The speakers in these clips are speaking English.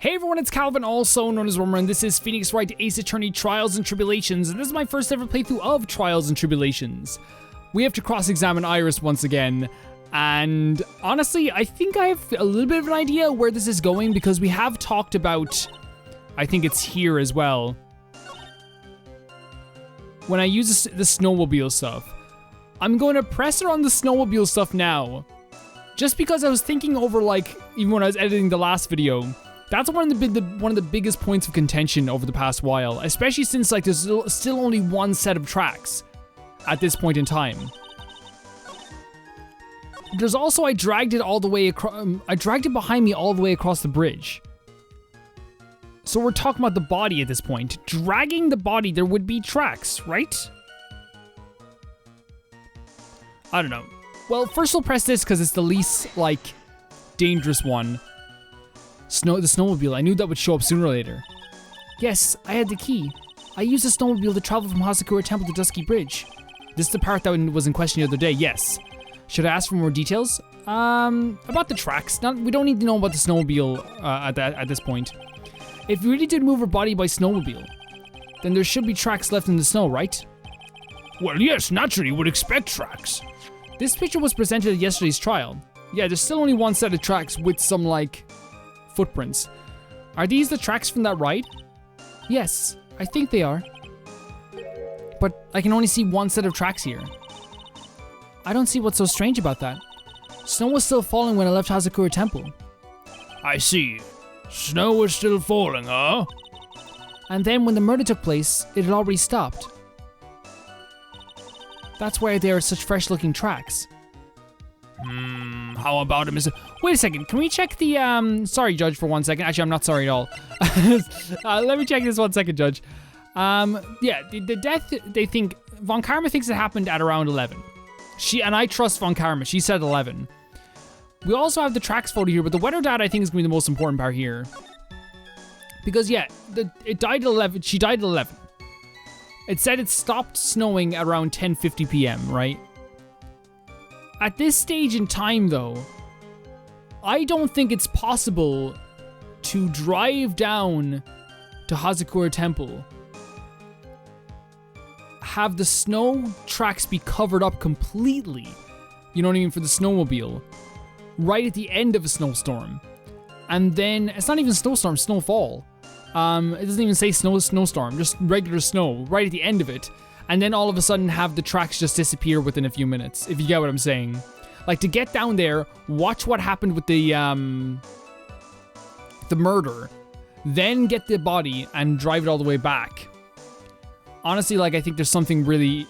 Hey everyone, it's Calvin, also known as Wormer, and this is Phoenix Wright Ace Attorney Trials and Tribulations, and this is my first ever playthrough of Trials and Tribulations. We have to cross-examine Iris once again, and honestly, I think I have a little bit of an idea where this is going, because we have talked about, I think it's here as well, when I use the snowmobile stuff. I'm going to press her on the snowmobile stuff now, just because I was thinking over, like, even when I was editing the last video, that's one of the biggest points of contention over the past while, especially since like there's still only one set of tracks at this point in time. There's also I dragged it all the way across. I dragged it behind me all the way across the bridge. So we're talking about the body at this point. Dragging the body, there would be tracks, right? I don't know. Well, first we'll press this because it's the least like dangerous one. The snowmobile, I knew that would show up sooner or later. Yes, I had the key. I used the snowmobile to travel from Hazakura Temple to Dusky Bridge. This is the part that was in question the other day, yes. Should I ask for more details? About the tracks. We don't need to know about the snowmobile at this point. If we really did move her body by snowmobile, then there should be tracks left in the snow, right? Well, yes, naturally, you would expect tracks. This picture was presented at yesterday's trial. Yeah, there's still only one set of tracks with some, like, footprints. Are these the tracks from that ride? Yes, I think they are. But I can only see one set of tracks here. I don't see what's so strange about that. Snow was still falling when I left Hazakura Temple. I see. Snow was still falling, huh? And then when the murder took place, it had already stopped. That's why there are such fresh-looking tracks. How about him? Wait a second, can we check the, sorry, Judge, for 1 second. Actually, I'm not sorry at all. Let me check this 1 second, Judge. Yeah, the death, they think, Von Karma thinks it happened at around 11. And I trust Von Karma, she said 11. We also have the tracks photo here, but the weather data I think is going to be the most important part here. Because, yeah, it died at 11, she died at 11. It said it stopped snowing at around 10:50 p.m., right? At this stage in time, though, I don't think it's possible to drive down to Hazakura Temple, have the snow tracks be covered up completely, you know what I mean, for the snowmobile, right at the end of a snowstorm. And then, it's not even snowstorm, snowfall. It doesn't even say snowstorm, just regular snow, right at the end of it. And then all of a sudden have the tracks just disappear within a few minutes, if you get what I'm saying. Like, to get down there, watch what happened with the murder, then get the body and drive it all the way back. Honestly, like, I think there's something really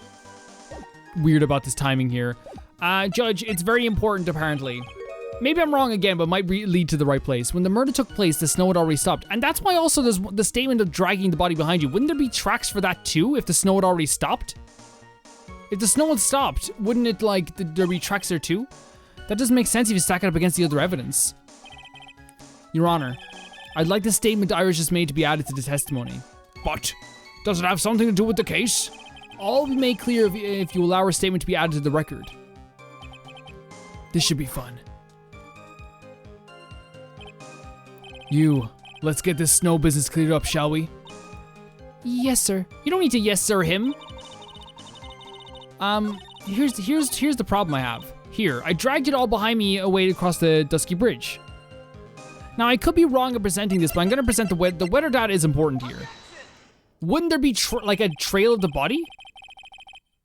weird about this timing here. Judge, it's very important, apparently. Maybe I'm wrong again, but might lead to the right place. When the murder took place, the snow had already stopped. And that's why also there's the statement of dragging the body behind you. Wouldn't there be tracks for that too, if the snow had already stopped? If the snow had stopped, wouldn't it, like, there be tracks there too? That doesn't make sense if you stack it up against the other evidence. Your Honor, I'd like the statement Iris just made to be added to the testimony. But, does it have something to do with the case? All will be made clear if you allow her statement to be added to the record. This should be fun. Let's get this snow business cleared up, shall we? Yes, sir. You don't need to yes, sir him. Here's the problem I have. Here, I dragged it all behind me away across the Dusky Bridge. Now, I could be wrong in presenting this, but I'm gonna present the weather data is important here. Wouldn't there be, like, a trail of the body?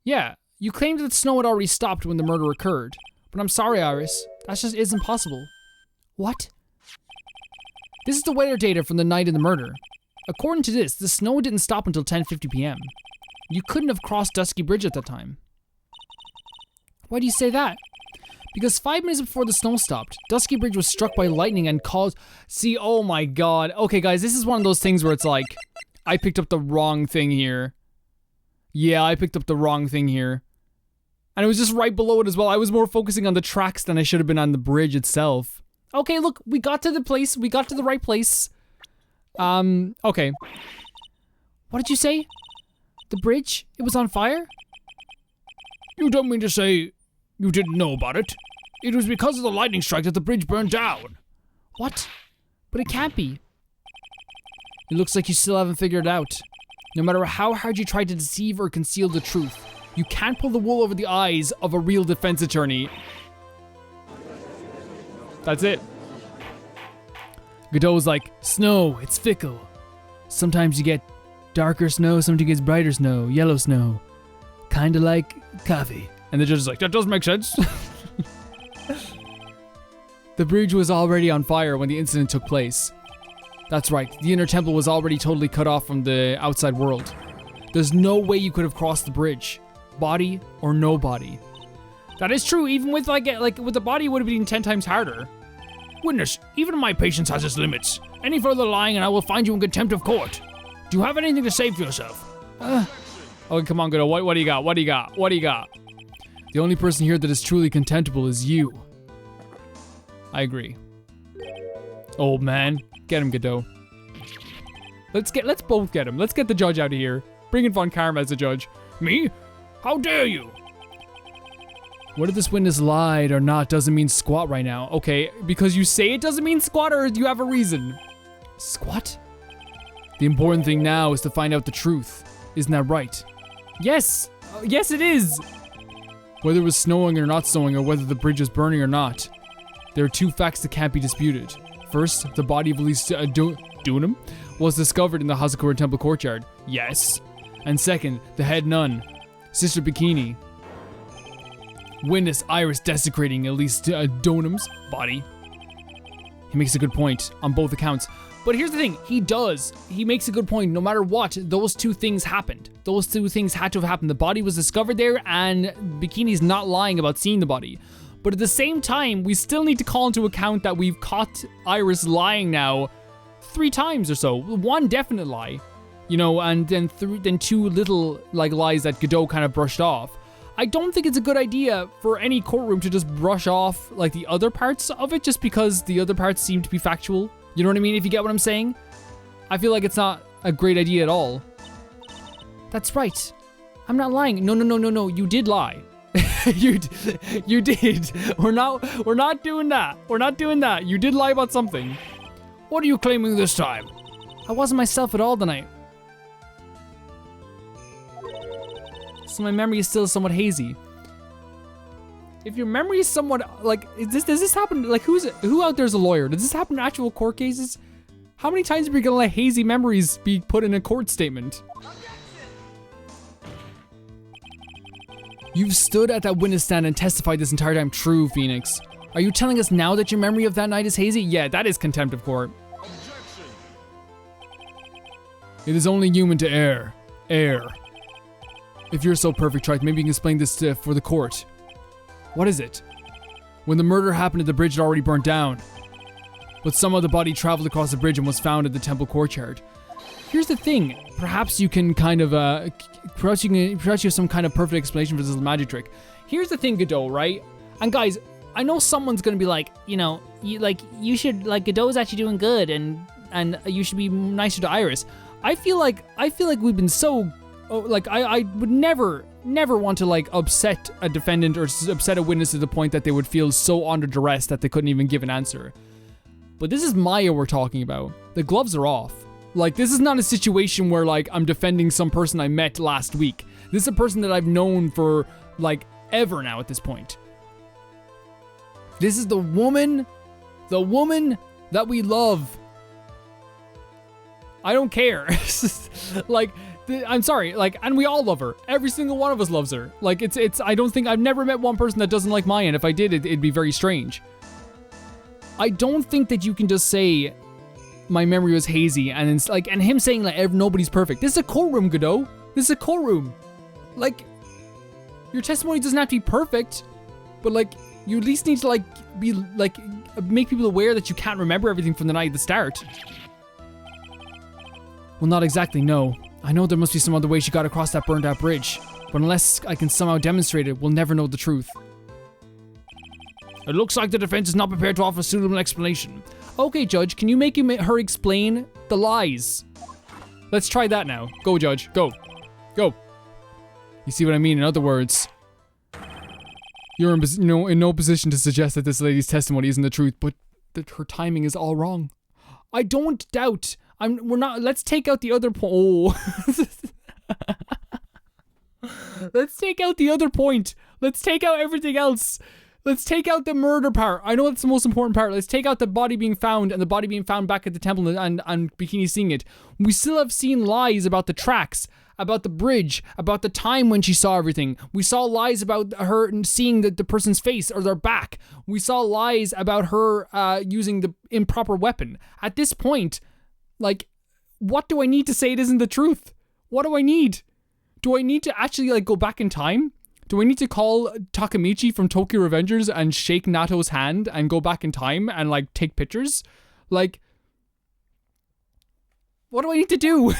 Yeah, you claimed that the snow had already stopped when the murder occurred. But I'm sorry, Iris. That just isn't possible. What? This is the weather data from the night of the murder. According to this, the snow didn't stop until 10:50 p.m. You couldn't have crossed Dusky Bridge at that time. Why do you say that? Because 5 minutes before the snow stopped, Dusky Bridge was struck by lightning and caused... See, oh my god. Okay, guys, this is one of those things where it's like, I picked up the wrong thing here. Yeah, I picked up the wrong thing here. And it was just right below it as well. I was more focusing on the tracks than I should have been on the bridge itself. Okay, look, we got to the place. We got to the right place. Okay. What did you say? The bridge? It was on fire? You don't mean to say you didn't know about it? It was because of the lightning strike that the bridge burned down. What? But it can't be. It looks like you still haven't figured it out. No matter how hard you try to deceive or conceal the truth, you can't pull the wool over the eyes of a real defense attorney. That's it. Godot's like, snow, it's fickle. Sometimes you get darker snow, sometimes you get brighter snow, yellow snow. Kinda like coffee. And the judge is like, that doesn't make sense. The bridge was already on fire when the incident took place. That's right, the inner temple was already totally cut off from the outside world. There's no way you could have crossed the bridge. Body or no body. That is true, even with like with the body it would have been 10 times harder. Witness, even my patience has its limits. Any further lying and I will find you in contempt of court. Do you have anything to say for yourself? Oh, come on, Godot, what do you got? What do you got? What do you got? The only person here that is truly contemptible is you. I agree. Old man. Get him, Godot. Let's both get him. Let's get the judge out of here. Bring in Von Karma as the judge. Me? How dare you? Whether this witness lied or not doesn't mean squat right now. Okay, because you say it doesn't mean squat, or do you have a reason? Squat? The important thing now is to find out the truth. Isn't that right? Yes! Yes, it is! Whether it was snowing or not snowing, or whether the bridge was burning or not, there are two facts that can't be disputed. First, the body of Elisa Dunham was discovered in the Hazakura Temple courtyard. Yes. And second, the head nun, Sister Bikini. Witness Iris desecrating Elisa Dunham's body. He makes a good point on both accounts. But here's the thing, he makes a good point. No matter what, those two things happened. Those two things had to have happened. The body was discovered there, and Bikini's not lying about seeing the body. But at the same time, we still need to call into account that we've caught Iris lying now 3 times or so. One definite lie, you know, and then 2 little like lies that Godot kind of brushed off. I don't think it's a good idea for any courtroom to just brush off like the other parts of it just because the other parts seem to be factual. You know what I mean? If you get what I'm saying? I feel like it's not a great idea at all. That's right. I'm not lying. No. You did lie. you did. We're not doing that. We're not doing that. You did lie about something. What are you claiming this time? I wasn't myself at all tonight. So my memory is still somewhat hazy. If your memory is somewhat like, does this happen? Like, who out there is a lawyer? Does this happen in actual court cases? How many times are we gonna let hazy memories be put in a court statement? You've stood at that witness stand and testified this entire time. True, Phoenix. Are you telling us now that your memory of that night is hazy? Yeah, that is contempt of court. Objection. It is only human to err. Err. If you're so perfect, Wright, maybe you can explain this for the court. What is it? When the murder happened, the bridge had already burnt down. But somehow the body traveled across the bridge and was found at the temple courtyard. Here's the thing. Perhaps you can kind of, perhaps you have some kind of perfect explanation for this magic trick. Here's the thing, Godot, right? And guys, I know someone's gonna be like, you know, you should, like, Godot's actually doing good, and you should be nicer to Iris. I feel like we've been so, like, I would never want to, like, upset a defendant or upset a witness to the point that they would feel so under duress that they couldn't even give an answer. But this is Maya we're talking about. The gloves are off. Like, this is not a situation where, like, I'm defending some person I met last week. This is a person that I've known for, like, ever now at this point. This is the woman that we love. I don't care. Like, I'm sorry, like, and we all love her. Every single one of us loves her. Like, I've never met one person that doesn't like Maya, and if I did, it'd be very strange. I don't think that you can just say, my memory was hazy, and it's like, and him saying, like, nobody's perfect. This is a courtroom, Godot. This is a courtroom. Like, your testimony doesn't have to be perfect, but, like, you at least need to, like, be, like, make people aware that you can't remember everything from the night at the start. Well, not exactly, no. I know there must be some other way she got across that burned out bridge, but unless I can somehow demonstrate it, we'll never know the truth. It looks like the defense is not prepared to offer a suitable explanation. Okay, Judge, can you make her explain the lies? Let's try that now. Go, Judge. Go. Go. You see what I mean? In other words, you're in no position to suggest that this lady's testimony isn't the truth, but that her timing is all wrong. I don't doubt We're not. Let's take out the other point. Oh. Let's take out the other point. Let's take out everything else. Let's take out the murder part. I know that's the most important part. Let's take out the body being found and the body being found back at the temple and Bikini seeing it. We still have seen lies about the tracks, about the bridge, about the time when she saw everything. We saw lies about her seeing the person's face or their back. We saw lies about her using the improper weapon. At this point, like, what do I need to say it isn't the truth? What do I need? Do I need to actually, like, go back in time? Do I need to call Takamichi from Tokyo Revengers and shake Nato's hand and go back in time and, like, take pictures? Like, what do I need to do?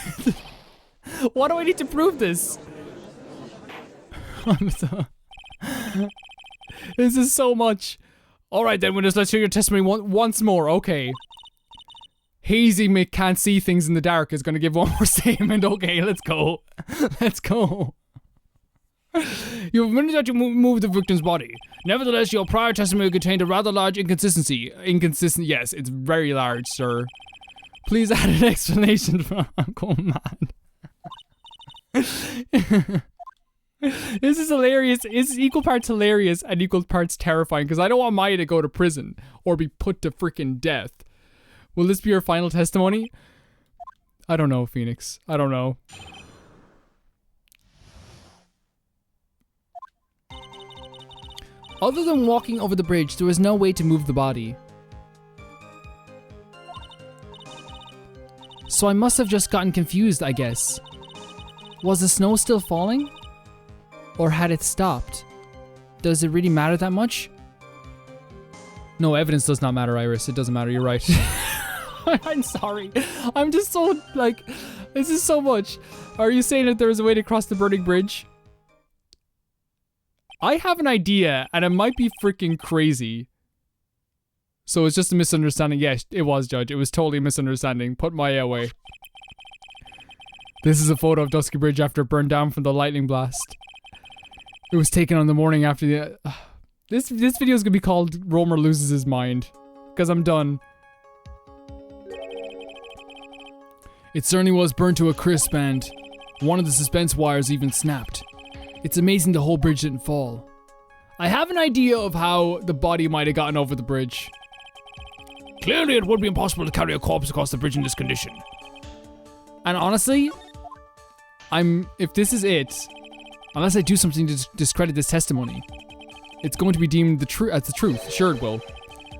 What do I need to prove this? This is so much. Alright then, Winners, let's hear your testimony once more. Okay. Hazy can't see things in the dark is going to give one more statement. Okay, let's go. Let's go. You admitted that you moved the victim's body. Nevertheless, your prior testimony contained a rather large inconsistency. Yes, it's very large, sir. Please add an explanation for I'm going mad. This is hilarious. It's equal parts hilarious and equal parts terrifying because I don't want Maya to go to prison or be put to freaking death. Will this be your final testimony? I don't know, Phoenix. I don't know. Other than walking over the bridge, there was no way to move the body. So I must have just gotten confused, I guess. Was the snow still falling? Or had it stopped? Does it really matter that much? No, evidence does not matter, Iris. It doesn't matter, you're right. I'm sorry. I'm just so, like, this is so much. Are you saying that there is a way to cross the burning bridge? I have an idea, and it might be freaking crazy. So it's just a misunderstanding. Yes, it was, Judge. It was totally a misunderstanding. Put Maya away. This is a photo of Dusky Bridge after it burned down from the lightning blast. It was taken on the morning after the... This video is going to be called Romer Loses His Mind. Because I'm done. It certainly was burned to a crisp and one of the suspense wires even snapped. It's amazing the whole bridge didn't fall. I have an idea of how the body might have gotten over the bridge. Clearly it would be impossible to carry a corpse across the bridge in this condition. And honestly, if this is it, unless I do something to discredit this testimony, it's going to be deemed as the truth. Sure it will.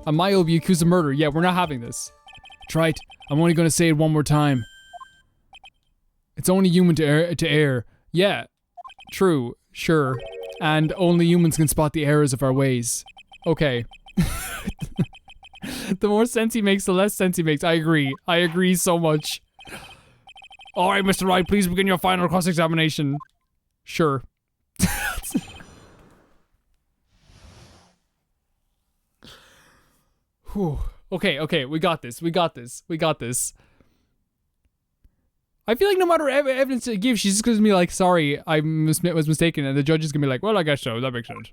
And Maya will be accused of murder. Yeah, we're not having this. Trite, I'm only going to say it one more time. It's only human to err. Yeah, true, sure. And only humans can spot the errors of our ways. Okay. The more sense he makes, the less sense he makes. I agree. I agree so much. Alright, Mr. Wright, please begin your final cross-examination. Sure. Whew. Okay, we got this. I feel like no matter evidence to give, she's just gonna be like, sorry, I was mistaken, and the judge is gonna be like, well, I guess so, that makes sense.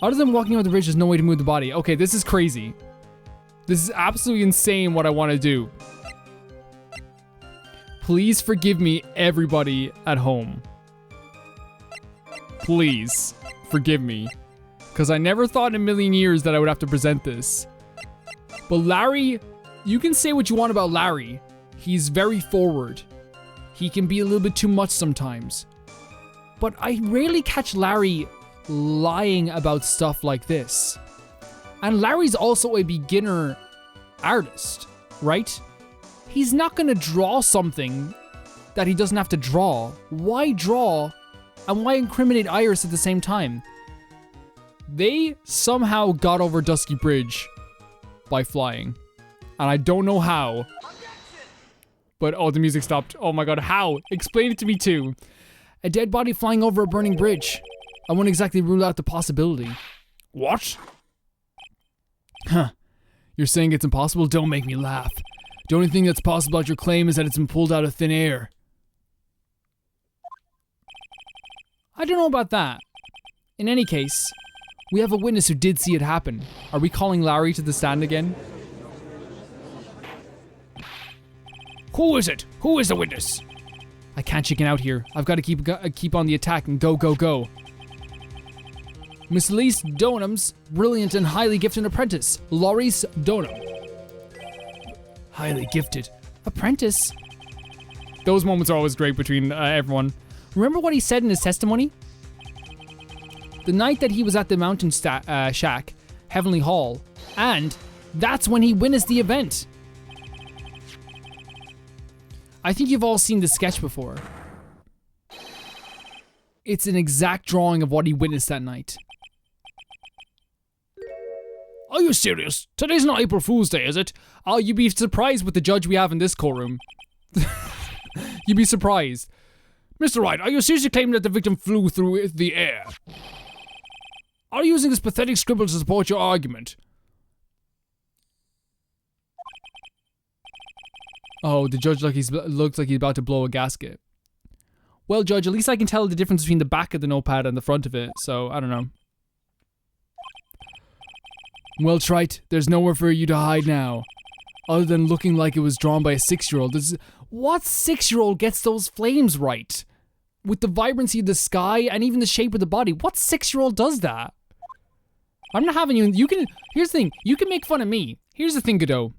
Other than walking over the bridge, there's no way to move the body. Okay, this is crazy. This is absolutely insane what I want to do. Please forgive me, everybody at home. Please forgive me. Because I never thought in a million years that I would have to present this. But Larry, you can say what you want about Larry. He's very forward. He can be a little bit too much sometimes. But I rarely catch Larry lying about stuff like this. And Larry's also a beginner artist, right? He's not gonna draw something that he doesn't have to draw. Why draw and why incriminate Iris at the same time? They somehow got over Dusky Bridge by flying. And I don't know how. But, oh, the music stopped. Oh my god, how? Explain it to me too. A dead body flying over a burning bridge. I won't exactly rule out the possibility. What? Huh. You're saying it's impossible? Don't make me laugh. The only thing that's possible about your claim is that it's been pulled out of thin air. I don't know about that. In any case, we have a witness who did see it happen. Are we calling Larry to the stand again? Who is it? Who is the witness? I can't chicken out here. I've got to keep on the attack and go, go, go. Miss Lise Donham's brilliant and highly gifted apprentice, Laurice Donham. Highly gifted apprentice? Those moments are always great between everyone. Remember what he said in his testimony? The night that he was at the mountain shack, Heavenly Hall, and that's when he witnessed the event. I think you've all seen this sketch before. It's an exact drawing of what he witnessed that night. Are you serious? Today's not April Fool's Day, is it? Oh, you'd be surprised with the judge we have in this courtroom. You'd be surprised. Mr. Wright, are you seriously claiming that the victim flew through the air? Are you using this pathetic scribble to support your argument? Oh, the judge looks like he's about to blow a gasket. Well, Judge, at least I can tell the difference between the back of the notepad and the front of it, so I don't know. Well, Trite, there's nowhere for you to hide now. Other than looking like it was drawn by a 6-year-old. What 6-year-old gets those flames right? With the vibrancy of the sky and even the shape of the body. What 6-year-old does that? I'm not having you can, here's the thing. You can make fun of me. Here's the thing, Godot.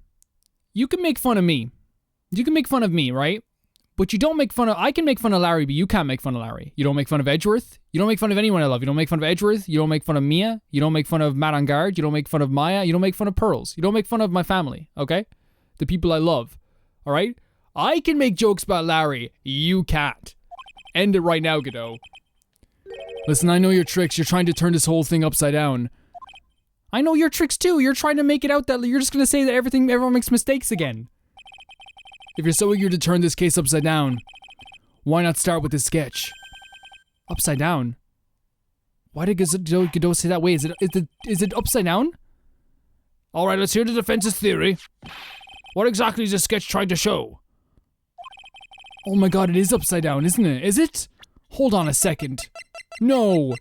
You can make fun of me. You can make fun of me, right? But you don't make fun of, I can make fun of Larry, but you can't make fun of Larry. You don't make fun of Edgeworth. You don't make fun of anyone I love. You don't make fun of Edgeworth. You don't make fun of Mia. You don't make fun of Matt on guard. You don't make fun of Maya. You don't make fun of Pearls. You don't make fun of my family, okay? The people I love, all right? I can make jokes about Larry. You can't. End it right now, Godot. Listen, I know your tricks. You're trying to turn this whole thing upside down. I know your tricks too. You're trying to make it out that you're just going to say that everyone makes mistakes again. If you're so eager to turn this case upside down, why not start with this sketch? Upside down? Why did Godot say that way? Is it upside down? Alright, let's hear the defense's theory. What exactly is this sketch trying to show? Oh my god, it is upside down, isn't it? Is it? Hold on a second. No!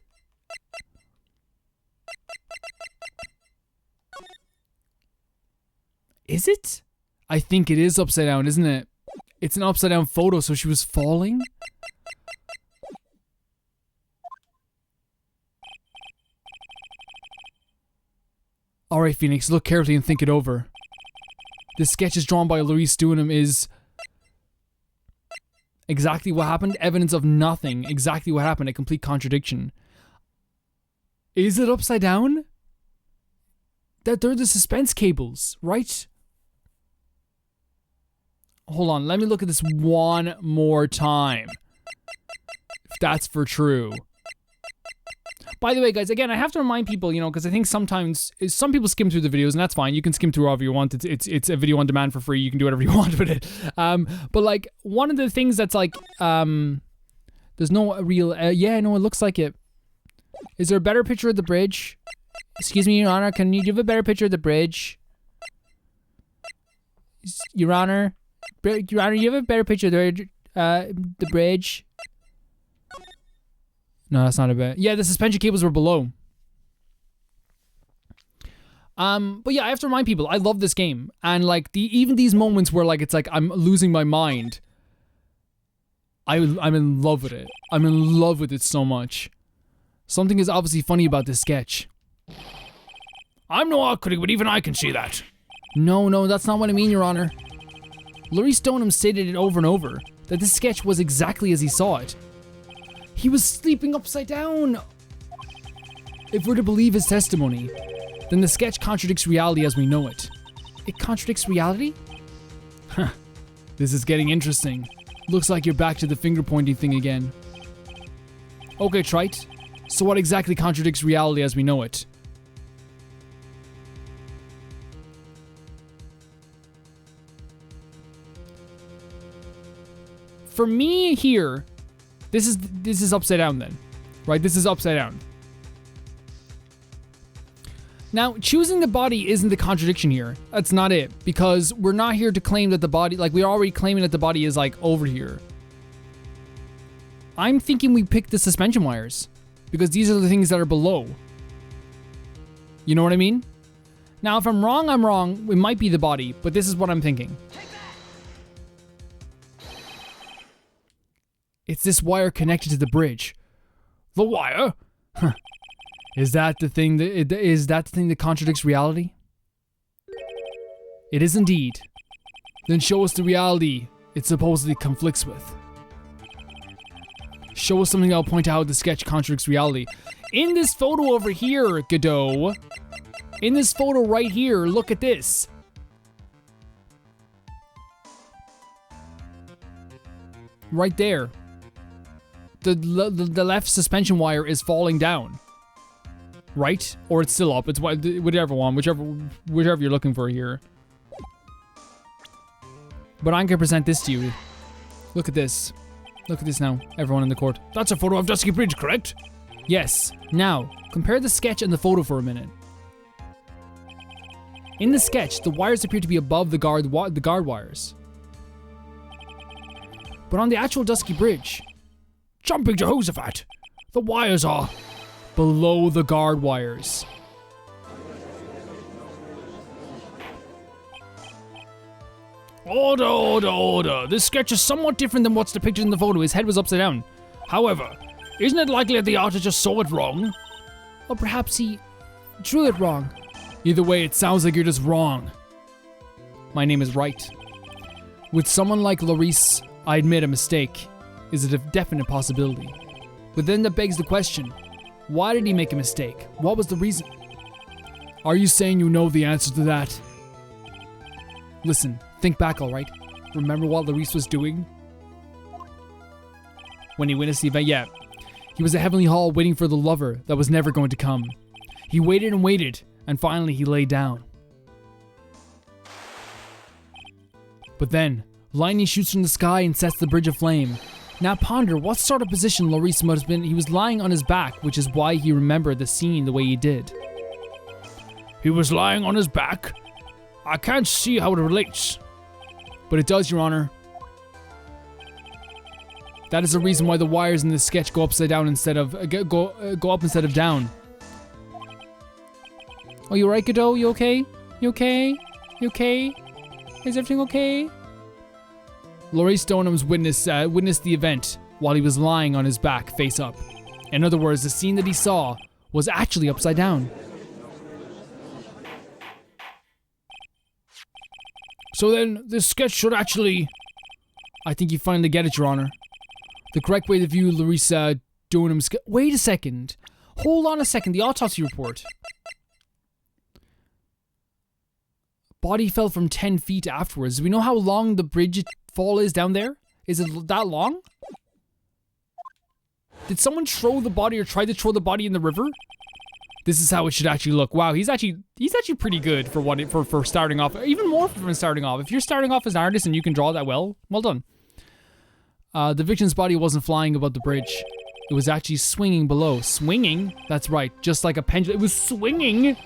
Is it? I think it is upside down, isn't it? It's an upside down photo, so she was falling? Alright, Phoenix, look carefully and think it over. This sketch is drawn by Laurice Donham is exactly what happened, evidence of nothing, exactly what happened, a complete contradiction. Is it upside down? That they're the suspense cables, right? Hold on, let me look at this one more time. If that's for true. By the way, guys, again, I have to remind people, you know, because I think sometimes some people skim through the videos, and that's fine. You can skim through however you want. It's a video on demand for free. You can do whatever you want with it. But like one of the things that's like, there's no real. Yeah, no, it looks like it. Is there a better picture of the bridge? Excuse me, Your Honor. Can you give a better picture of the bridge? Your Honor. Your Honor, you have a better picture of the bridge? No, that's not a bit. Yeah, the suspension cables were below. But yeah, I have to remind people, I love this game. And like, even these moments where like, it's like, I'm losing my mind. I'm in love with it. I'm in love with it so much. Something is obviously funny about this sketch. I'm no art critic, but even I can see that. No, that's not what I mean, Your Honor. Laurice Donham stated it over and over, that this sketch was exactly as he saw it. He was sleeping upside down! If we're to believe his testimony, then the sketch contradicts reality as we know it. It contradicts reality? Huh. This is getting interesting. Looks like you're back to the finger-pointing thing again. Okay, Trite. So what exactly contradicts reality as we know it? For me here, this is upside down then, right? This is upside down. Now, choosing the body isn't the contradiction here. That's not it, because we're not here to claim that the body, like we're already claiming that the body is like over here. I'm thinking we picked the suspension wires, because these are the things that are below. You know what I mean? Now, if I'm wrong, I'm wrong. It might be the body, but this is what I'm thinking. It's this wire connected to the bridge. The wire? Huh. Is that the thing that contradicts reality? It is indeed. Then show us the reality it supposedly conflicts with. Show us something that'll point out the sketch contradicts reality. In this photo over here, Godot. In this photo right here, look at this. Right there. The left suspension wire is falling down. Right? Or it's still up. It's whichever one, whichever you're looking for here. But I'm gonna present this to you. Look at this. Look at this now, everyone in the court. That's a photo of Dusky Bridge, correct? Yes. Now, compare the sketch and the photo for a minute. In the sketch, the wires appear to be above the guard wires. But on the actual Dusky Bridge, jumping Jehoshaphat, the wires are below the guard wires. Order. This sketch is somewhat different than what's depicted in the photo. His head was upside down. However, isn't it likely that the artist just saw it wrong? Or perhaps he drew it wrong. Either way, it sounds like you're just wrong. My name is Wright. With someone like Larice, I admit a mistake is a definite possibility. But then that begs the question, why did he make a mistake? What was the reason? Are you saying you know the answer to that? Listen, think back, alright? Remember what Larice was doing? When he witnessed the event, yeah. He was at Heavenly Hall waiting for the lover that was never going to come. He waited and waited, and finally he lay down. But then, lightning shoots from the sky and sets the bridge aflame. Now ponder what sort of position Larice must have been. He was lying on his back, which is why he remembered the scene the way he did. He was lying on his back? I can't see how it relates. But it does, Your Honor. That is the reason why the wires in this sketch go upside down instead of go up instead of down. Oh, you alright, Godot? You okay? You okay? You okay? Is everything okay? Laurie Stonehams witnessed the event while he was lying on his back, face up. In other words, the scene that he saw was actually upside down. So then, this sketch should actually... I think you finally get it, Your Honor. The correct way to view Larissa Stonehams... Wait a second. Hold on a second. The autopsy report. Body fell from 10 feet afterwards. Do we know how long the bridge fall is down there? Is it that long? Did someone throw the body or try to throw the body in the river? This is how it should actually look. Wow, he's actually pretty good for starting off. Even more from starting off. If you're starting off as an artist and you can draw that well done. The victim's body wasn't flying above the bridge. It was actually swinging below. Swinging? That's right. Just like a pendulum. It was swinging.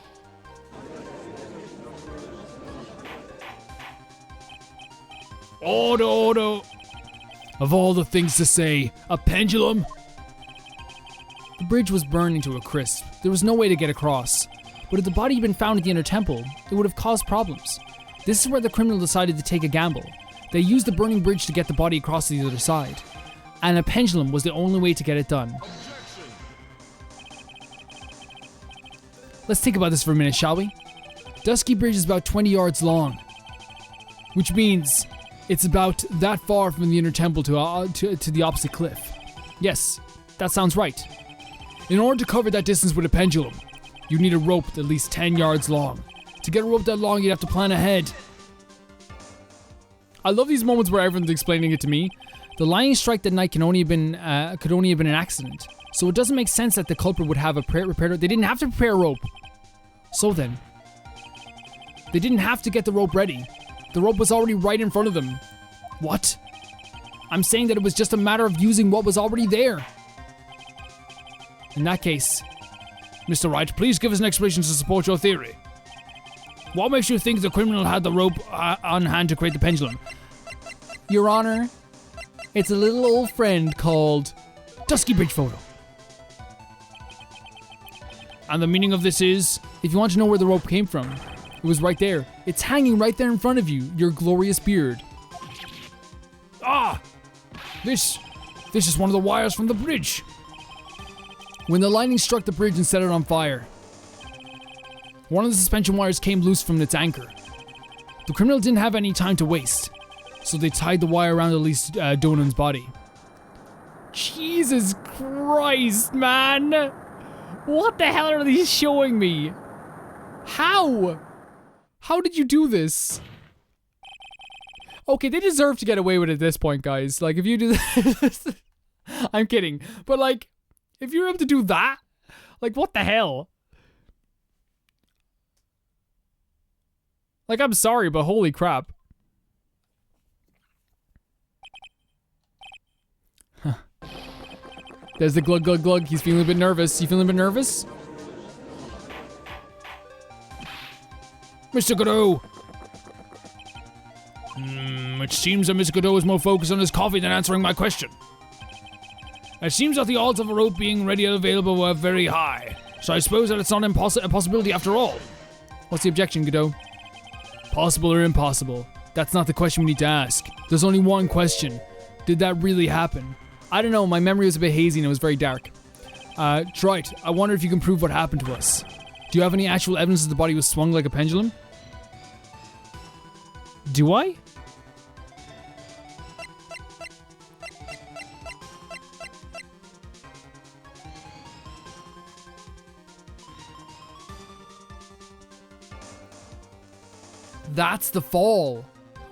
Order. Of all the things to say, a pendulum? The bridge was burning to a crisp. There was no way to get across. But if the body had been found at the inner temple, it would have caused problems. This is where the criminal decided to take a gamble. They used the burning bridge to get the body across to the other side. And a pendulum was the only way to get it done. Let's think about this for a minute, shall we? Dusky Bridge is about 20 yards long. Which means it's about that far from the inner temple to the opposite cliff. Yes, that sounds right. In order to cover that distance with a pendulum, you need a rope at least 10 yards long. To get a rope that long, you'd have to plan ahead. I love these moments where everyone's explaining it to me. The lightning strike that night could only have been an accident. So it doesn't make sense that the culprit would have prepared. They didn't have to prepare a rope. So then, they didn't have to get the rope ready. The rope was already right in front of them. What? I'm saying that it was just a matter of using what was already there. In that case, Mr. Wright, please give us an explanation to support your theory. What makes you think the criminal had the rope on hand to create the pendulum? Your Honor, it's a little old friend called Dusky Bridge Photo. And the meaning of this is, if you want to know where the rope came from, it was right there. It's hanging right there in front of you, your glorious beard. Ah! This This is one of the wires from the bridge. When the lightning struck the bridge and set it on fire, one of the suspension wires came loose from its anchor. The criminal didn't have any time to waste, so they tied the wire around Elise Donan's body. Jesus Christ, man! What the hell are these showing me? How? How did you do this? Okay, they deserve to get away with it at this point, guys. Like, if you do this... I'm kidding. But, like, if you're able to do that, like, what the hell? Like, I'm sorry, but holy crap. Huh. There's the glug glug glug. He's feeling a bit nervous. You feeling a bit nervous? Mr. Godot! It seems that Mr. Godot is more focused on his coffee than answering my question. It seems that the odds of a rope being ready and available were very high, so I suppose that it's not a possibility after all. What's the objection, Godot? Possible or impossible? That's not the question we need to ask. There's only one question. Did that really happen? I don't know, my memory was a bit hazy and it was very dark. Wright, I wonder if you can prove what happened to us. Do you have any actual evidence that the body was swung like a pendulum? Do I? That's the fall.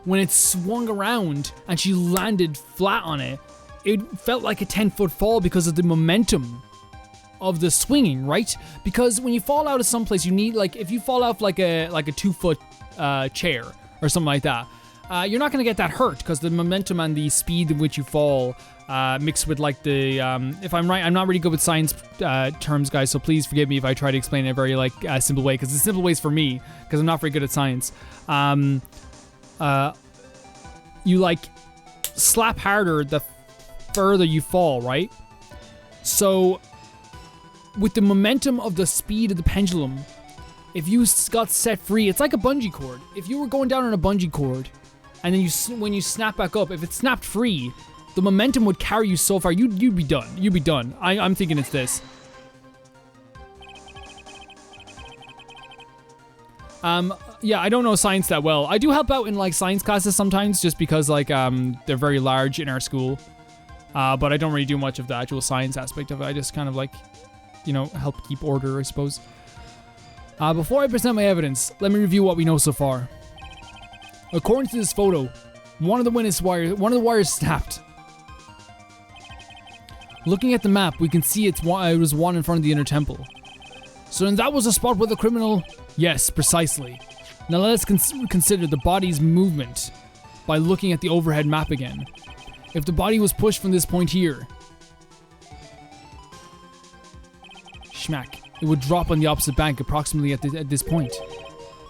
When it swung around and she landed flat on it, it felt like a 10-foot fall because of the momentum of the swinging, right? Because when you fall out of someplace, you need, like, if you fall off like a 2-foot chair or something like that, you're not going to get that hurt because the momentum and the speed in which you fall mixed with, like, the if I'm right, I'm not really good with science terms, guys, so please forgive me if I try to explain it in a very, like, simple way, because the simple way is for me, because I'm not very good at science. You, like, slap harder the further you fall, right? So with the momentum of the speed of the pendulum, if you got set free, it's like a bungee cord. If you were going down on a bungee cord, and then when you snap back up, if it snapped free, the momentum would carry you so far, you'd be done. You'd be done. I'm thinking it's this. Yeah, I don't know science that well. I do help out in, like, science classes sometimes, just because, like, they're very large in our school. But I don't really do much of the actual science aspect of it. I just kind of, like, you know, help keep order, I suppose. Before I present my evidence, let me review what we know so far. According to this photo, one of the wires snapped. Looking at the map, we can see it was one in front of the inner temple. So then that was the spot where the criminal... Yes, precisely. Now let's consider the body's movement by looking at the overhead map again. If the body was pushed from this point here, schmack, it would drop on the opposite bank approximately at this point.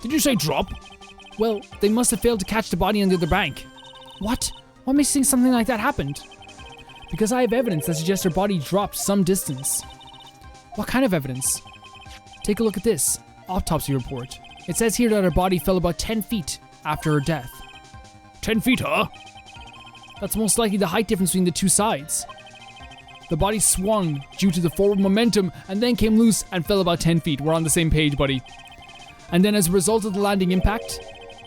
Did you say drop? Well, they must have failed to catch the body under the bank. What? What makes you think something like that happened? Because I have evidence that suggests her body dropped some distance. What kind of evidence? Take a look at this autopsy report. It says here that her body fell about 10 feet after her death. 10 feet, huh? That's most likely the height difference between the two sides. The body swung due to the forward momentum and then came loose and fell about 10 feet. We're on the same page, buddy. And then as a result of the landing impact,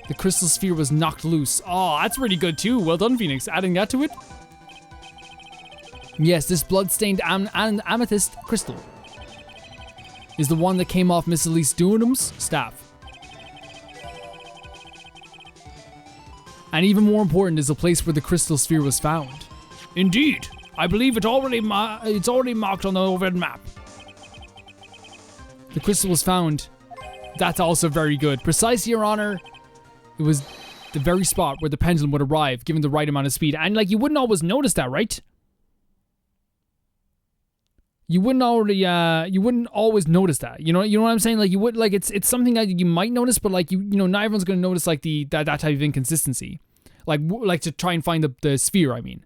the crystal sphere was knocked loose. Oh, that's really good too. Well done, Phoenix. Adding that to it. Yes, this blood-stained amethyst crystal is the one that came off Miss Elise Dunham's staff. And even more important is the place where the crystal sphere was found. Indeed, I believe it's already marked on the overhead map. The crystal was found. That's also very good. Precisely, Your Honor. It was the very spot where the pendulum would arrive, given the right amount of speed. And, like, you wouldn't always notice that, right? You wouldn't always notice that. You know what I'm saying? Like, you would, like, it's something that you might notice, but, like, you know, not everyone's gonna notice, like, that type of inconsistency. Like to try and find the sphere, I mean.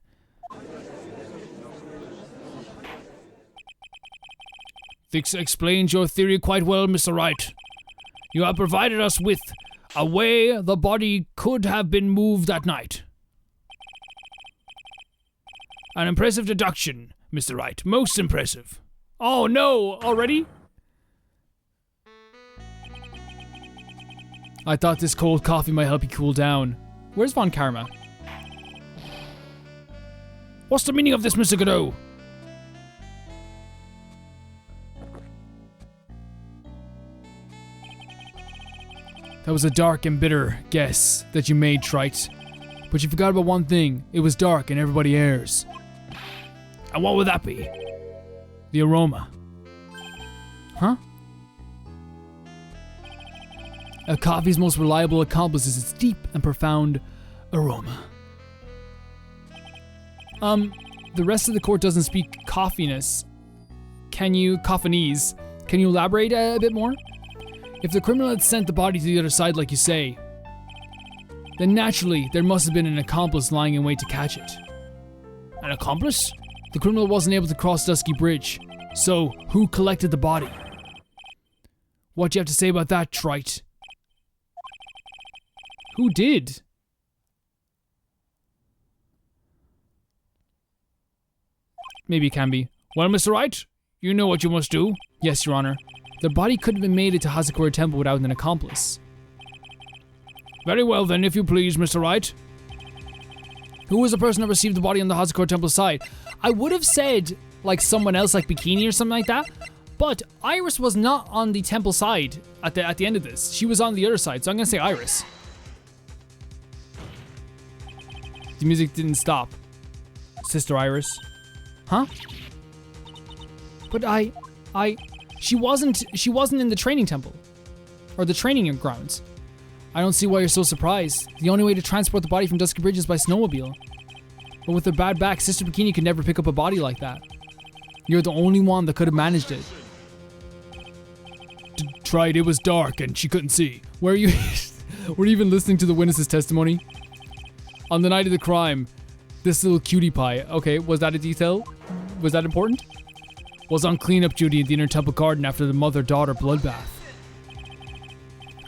This explains your theory quite well, Mr. Wright. You have provided us with a way the body could have been moved that night. An impressive deduction, Mr. Wright. Most impressive. Oh no, already? I thought this cold coffee might help you cool down. Where's Von Karma? What's the meaning of this, Mr. Godot? That was a dark and bitter guess that you made, Trite. But you forgot about one thing. It was dark and everybody errs. And what would that be? The aroma. Huh? A coffee's most reliable accomplice is its deep and profound aroma. The rest of the court doesn't speak coffiness. Coffinese. Can you elaborate a bit more? If the criminal had sent the body to the other side like you say, then naturally there must have been an accomplice lying in wait to catch it. An accomplice? The criminal wasn't able to cross Dusky Bridge, so who collected the body? What do you have to say about that, Trite? Who did? Maybe it can be. Well, Mr. Wright, you know what you must do. Yes, Your Honor. The body couldn't have been made into Hazakura Temple without an accomplice. Very well then, if you please, Mr. Wright. Who was the person that received the body on the Hazakura Temple side? I would have said, like, someone else, like Bikini or something like that, but Iris was not on the temple side at the end of this. She was on the other side, so I'm gonna say Iris. The music didn't stop. Sister Iris. Huh? But she wasn't in the training temple. Or the training grounds. I don't see why you're so surprised. The only way to transport the body from Dusky Bridge is by snowmobile. But with her bad back, Sister Bikini could never pick up a body like that. You're the only one that could have managed it. Tried, it was dark and she couldn't see. Were you even listening to the witness's testimony? On the night of the crime, this little cutie pie. Okay, was that a detail? Was that important? Was on cleanup duty in the Inner Temple Garden after the mother-daughter bloodbath.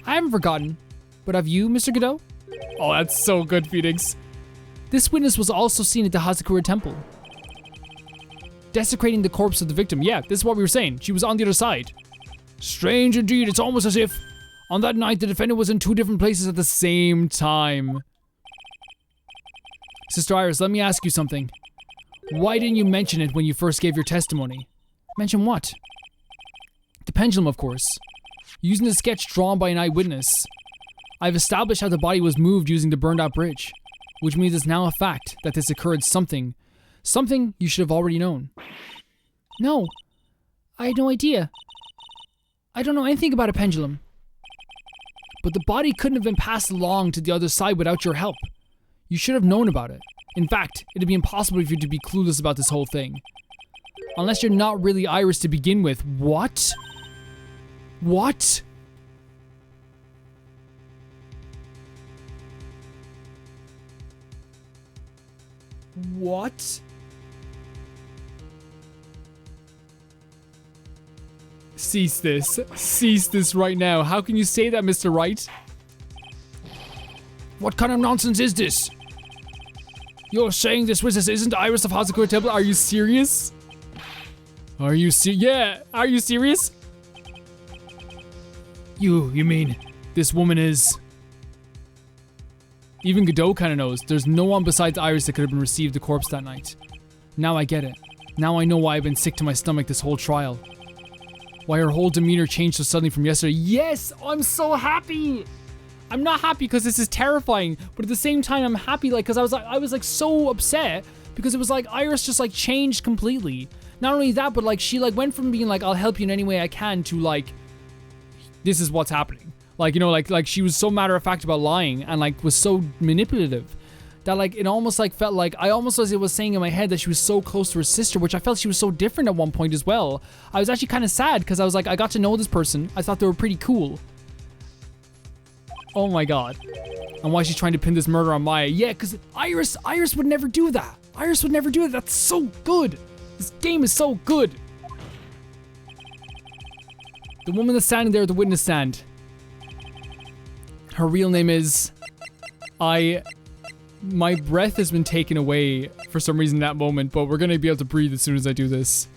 I haven't forgotten. But have you, Mr. Godot? Oh, that's so good, Phoenix. This witness was also seen at the Hazakura Temple. Desecrating the corpse of the victim. Yeah, this is what we were saying. She was on the other side. Strange indeed. It's almost as if on that night the defendant was in two different places at the same time. Sister Iris, let me ask you something. Why didn't you mention it when you first gave your testimony? Mention what? The pendulum, of course. Using the sketch drawn by an eyewitness. I've established how the body was moved using the burned out bridge, which means it's now a fact that this occurred something you should have already known. No, I had no idea. I don't know anything about a pendulum. But the body couldn't have been passed along to the other side without your help. You should have known about it. In fact, it'd be impossible for you to be clueless about this whole thing. Unless you're not really Iris to begin with. What? What? What? Cease this. Cease this right now. How can you say that, Mr. Wright? What kind of nonsense is this? You're saying this witness isn't Iris of Hazakura Temple? Are you serious? Are you yeah, are you serious? You mean this woman is... Even Godot kind of knows. There's no one besides Iris that could have been received the corpse that night. Now I get it. Now I know why I've been sick to my stomach this whole trial. Why her whole demeanor changed so suddenly from yesterday. Yes! I'm so happy! I'm not happy because this is terrifying, but at the same time I'm happy like because I was like so upset because it was like Iris just like changed completely. Not only that, but like she like went from being like I'll help you in any way I can to like this is what's happening. Like, you know, like she was so matter of fact about lying and like was so manipulative that like it almost like felt like I almost was saying in my head that she was so close to her sister, which I felt she was so different at one point as well. I was actually kind of sad because I was like I got to know this person. I thought they were pretty cool. Oh my god. And why she's trying to pin this murder on Maya. Yeah, because Iris would never do that. Iris would never do it. That's so good. This game is so good. The woman that's standing there at the witness stand. Her real name is... My breath has been taken away for some reason in that moment, but we're gonna be able to breathe as soon as I do this.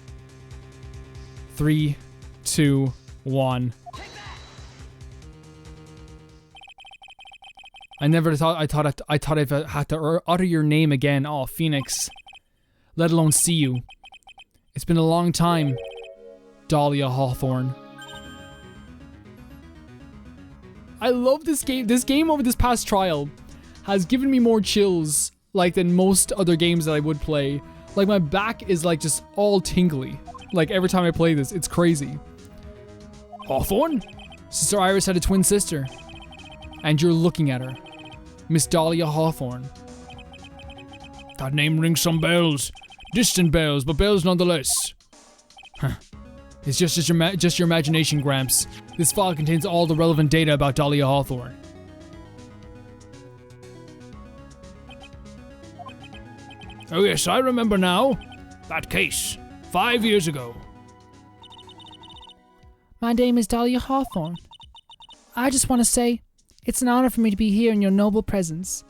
3, 2, 1. I never thought I had to utter your name again. Oh, Phoenix. Let alone see you. It's been a long time, Dahlia Hawthorne. I love this game. This game over this past trial has given me more chills like than most other games that I would play. Like my back is like just all tingly. Like every time I play this, it's crazy. Hawthorne? Sister Iris had a twin sister. And you're looking at her. Miss Dahlia Hawthorne. That name rings some bells. Distant bells, but bells nonetheless. Huh. It's just your imagination, Gramps. This file contains all the relevant data about Dahlia Hawthorne. Oh yes, I remember now. That case. 5 years ago. My name is Dahlia Hawthorne. I just want to say, it's an honor for me to be here in your noble presence.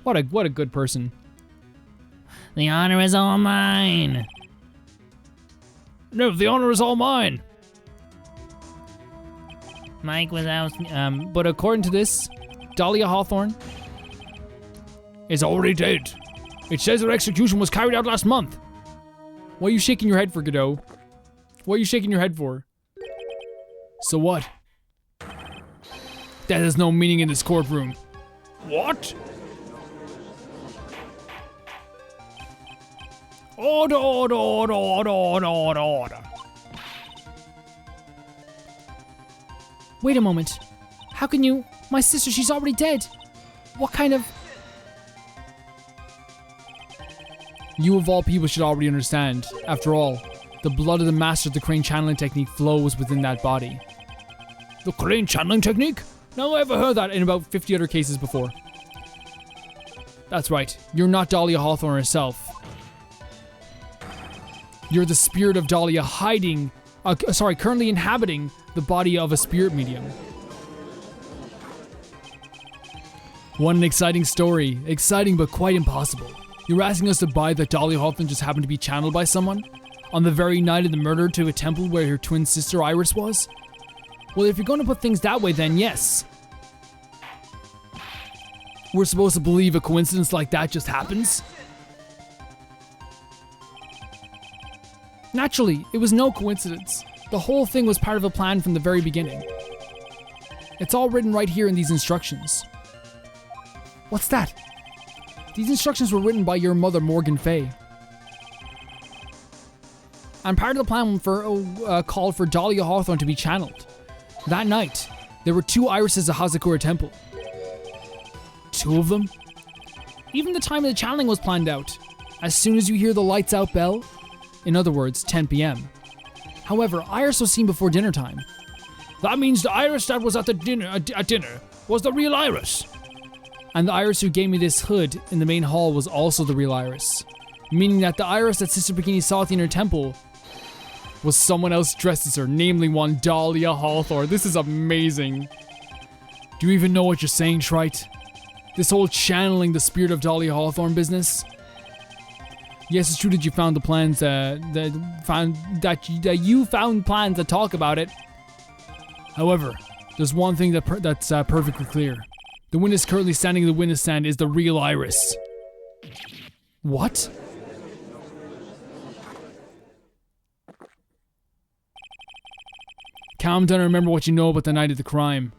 What a good person. The honor is all mine. No, the honor is all mine. Mike without... But according to this, Dahlia Hawthorne is already dead. It says her execution was carried out last month. What are you shaking your head for, Godot? What are you shaking your head for? So what? That has no meaning in this courtroom. What? Order, order, order, order, order, order, order. Wait a moment. How can you... My sister, she's already dead. What kind of... You of all people should already understand. After all, the blood of the master of the crane channeling technique flows within that body. The crane channeling technique? No, I ever heard that in about 50 other cases before. That's right. You're not Dahlia Hawthorne herself. You're the spirit of Dahlia currently inhabiting the body of a spirit medium. What an exciting story. Exciting but quite impossible. You're asking us to buy that Dahlia Hawthorne just happened to be channeled by someone? On the very night of the murder to a temple where her twin sister Iris was? Well, if you're going to put things that way, then yes. We're supposed to believe a coincidence like that just happens? Naturally, it was no coincidence. The whole thing was part of a plan from the very beginning. It's all written right here in these instructions. What's that? These instructions were written by your mother, Morgan Fay. And part of the plan called for Dahlia Hawthorne to be channeled. That night, there were 2 irises at Hazakura Temple. 2 of them? Even the time of the channeling was planned out. As soon as you hear the lights out bell, in other words, 10 p.m. However, Iris was seen before dinner time. That means the Iris that was at dinner was the real Iris. And the Iris who gave me this hood in the main hall was also the real Iris. Meaning that the Iris that Sister Bikini saw at the inner temple was someone else dressed as her, namely one Dahlia Hawthorne. This is amazing. Do you even know what you're saying, Wright? This whole channeling the spirit of Dahlia Hawthorne business? Yes, it's true that you found the plans that you found plans that talk about it. However, there's one thing that's perfectly clear. The witness currently standing in the witness stand is the real Iris. What? Calm down and remember what you know about the night of the crime.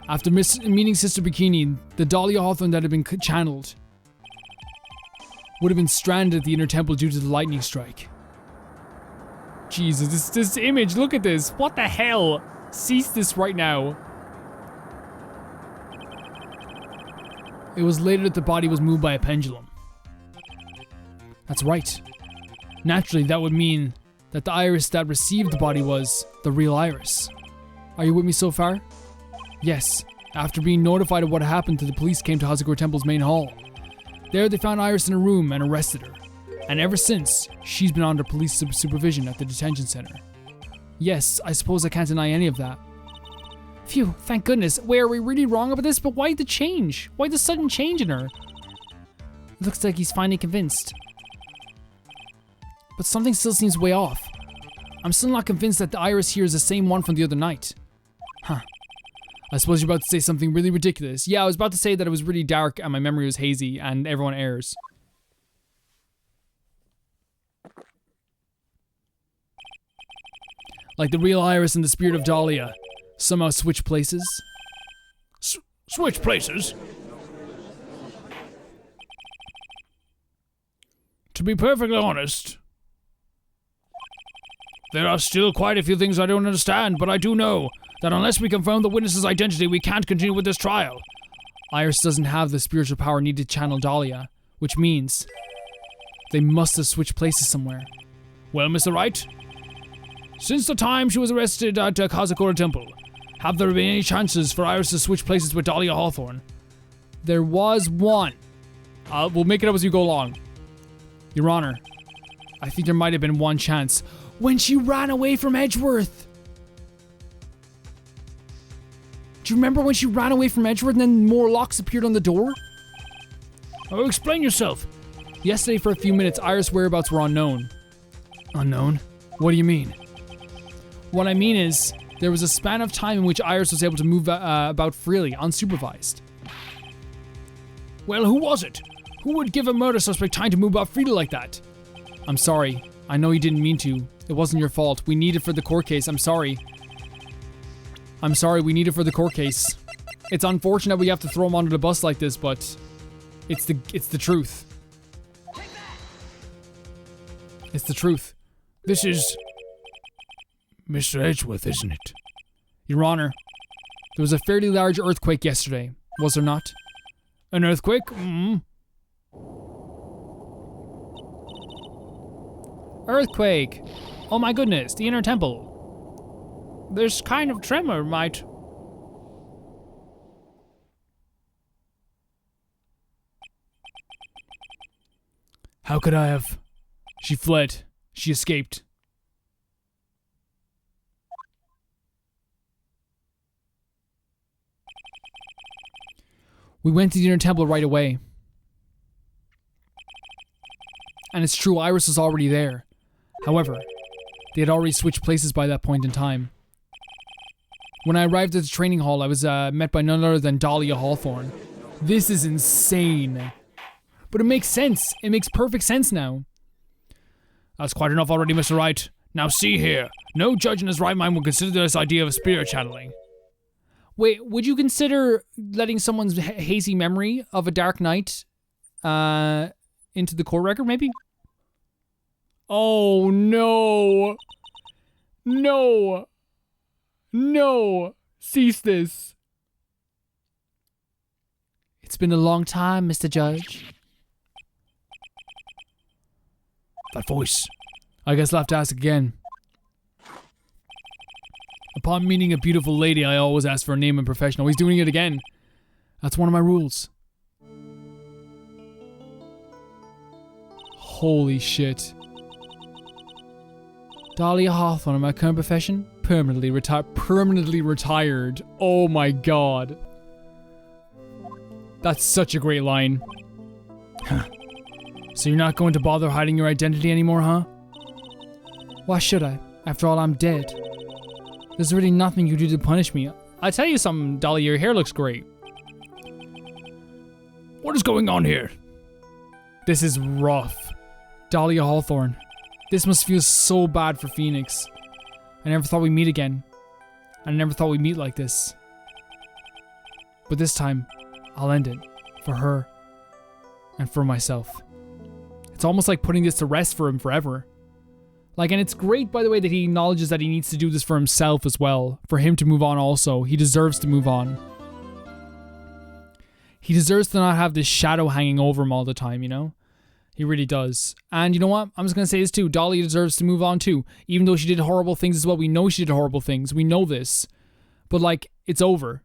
After meeting Sister Bikini, the Dahlia Hawthorne that had been channeled would have been stranded at the inner temple due to the lightning strike. Jesus, this image, look at this. What the hell? Cease this right now. It was later that the body was moved by a pendulum. That's right. Naturally, that would mean that the Iris that received the body was the real Iris. Are you with me so far? Yes. After being notified of what happened, the police came to Hazakura Temple's main hall. There they found Iris in a room and arrested her. And ever since, she's been under police supervision at the detention center. Yes, I suppose I can't deny any of that. Phew, thank goodness. Wait, are we really wrong about this? But why the change? Why the sudden change in her? It looks like he's finally convinced. But something still seems way off. I'm still not convinced that the iris here is the same one from the other night. Huh. I suppose you're about to say something really ridiculous. Yeah, I was about to say that it was really dark and my memory was hazy and everyone errs. Like the real iris and the spirit of Dahlia somehow switch places. Switch places? To be perfectly honest, there are still quite a few things I don't understand, but I do know that unless we confirm the witness's identity, we can't continue with this trial. Iris doesn't have the spiritual power needed to channel Dahlia, which means they must have switched places somewhere. Well, Mr. Wright, since the time she was arrested at Kazakura Temple, have there been any chances for Iris to switch places with Dahlia Hawthorne? There was one. We'll make it up as we go along. Your Honor, I think there might have been one chance. When she ran away from Edgeworth. Do you remember when she ran away from Edgeworth and then more locks appeared on the door? Oh, explain yourself. Yesterday for a few minutes, Iris' whereabouts were unknown. Unknown? What do you mean? What I mean is, there was a span of time in which Iris was able to move about freely, unsupervised. Well, who was it? Who would give a murder suspect time to move about freely like that? I'm sorry. I know you didn't mean to. It wasn't your fault. We need it for the court case. I'm sorry. I'm sorry, we need it for the court case. It's unfortunate we have to throw him under the bus like this, but it's the truth. It's the truth. This is Mr. Edgeworth, isn't it? Your Honor, there was a fairly large earthquake yesterday, was there not? An earthquake? Mm-hmm. Earthquake! Oh my goodness, the inner temple. This kind of tremor might... How could I have? She fled. She escaped. We went to the inner temple right away. And it's true, Iris was already there. However, they had already switched places by that point in time. When I arrived at the training hall, I was met by none other than Dahlia Hawthorne. This is insane. But it makes sense. It makes perfect sense now. That's quite enough already, Mr. Wright. Now see here. No judge in his right mind will consider this idea of spirit channeling. Wait, would you consider letting someone's hazy memory of a dark night into the court record, maybe? Oh, no. No. No. Cease this. It's been a long time, Mr. Judge. That voice. I guess I'll have to ask again. Upon meeting a beautiful lady, I always ask for a name and profession. Oh, he's doing it again. That's one of my rules. Holy shit. Dahlia Hawthorne, my current profession? Permanently retired. Oh my god. That's such a great line. Huh. So you're not going to bother hiding your identity anymore, huh? Why should I? After all, I'm dead. There's really nothing you do to punish me. I tell you something, Dahlia, your hair looks great. What is going on here? This is rough. Dahlia Hawthorne. This must feel so bad for Phoenix. I never thought we'd meet again. I never thought we'd meet like this. But this time, I'll end it. For her. And for myself. It's almost like putting this to rest for him forever. Like, and it's great, by the way, that he acknowledges that he needs to do this for himself as well. For him to move on also. He deserves to move on. He deserves to not have this shadow hanging over him all the time, you know? He really does. And you know what? I'm just going to say this too. Dahlia deserves to move on too. Even though she did horrible things as well. We know she did horrible things. We know this. But like, it's over.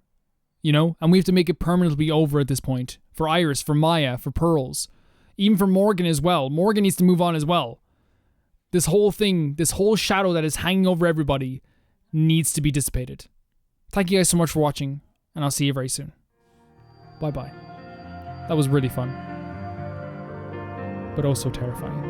You know? And we have to make it permanently over at this point. For Iris, for Maya, for Pearls. Even for Morgan as well. Morgan needs to move on as well. This whole thing, this whole shadow that is hanging over everybody needs to be dissipated. Thank you guys so much for watching, and I'll see you very soon. Bye-bye. That was really fun, but also terrifying.